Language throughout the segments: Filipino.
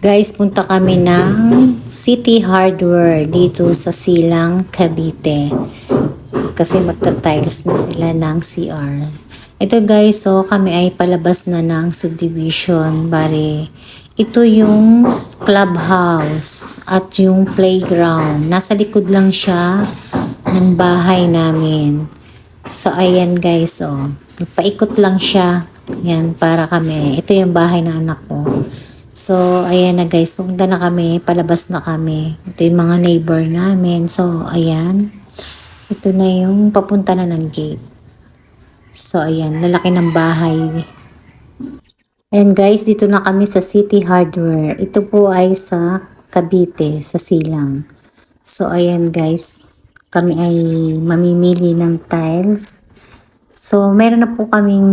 Guys, punta kami ng City Hardware dito sa Silang, Cavite. Kasi magta-tiles na sila ng CR. Ito guys, so kami ay palabas na ng subdivision. Bari, ito yung clubhouse at yung playground. Nasa likod lang siya ng bahay namin. So ayan guys, so paikot lang siya. Yan, para kami. Ito yung bahay ng anak ko. So, ayan na guys, pumunta na kami, palabas na kami. Ito yung mga neighbor namin. So, ayan. Ito na yung papunta na ng gate. So, ayan, lalaki ng bahay. And guys, dito na kami sa City Hardware. Ito po ay sa Cavite, sa Silang. So, ayan guys, kami ay mamimili ng tiles. So, meron na po kaming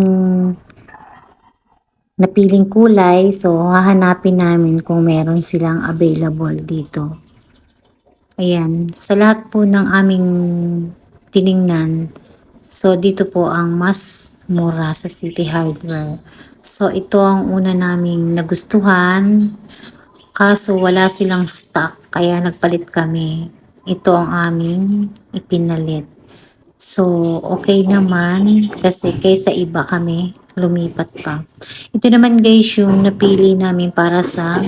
napiling kulay, so hahanapin namin kung meron silang available dito. Ayan, sa lahat po ng aming tiningnan, so dito po ang mas mura sa City Hardware. So ito ang una naming nagustuhan, kaso wala silang stock, kaya nagpalit kami. Ito ang aming ipinalit. So, okay naman kasi kaysa iba kami lumipat pa. Ito naman guys yung napili namin para sa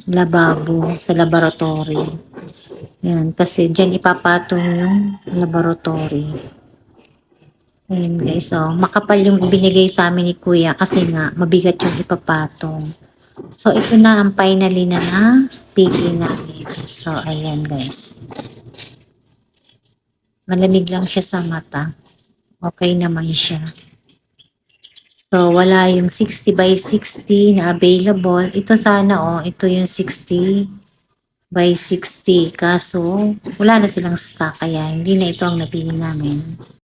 lababo, sa laboratory. Yan, kasi dyan ipapatong yung laboratory. Ayan guys, so makapal yung binigay sa amin ni kuya kasi nga mabigat yung ipapatong. So, ito na ang finally na pili namin. So, ayan guys. Malamig lang siya sa mata. Okay naman siya. So, wala yung 60 by 60 na available. Ito sana, ito yung 60 by 60. Kaso, wala na silang stock. Kaya, hindi na ito ang napili namin.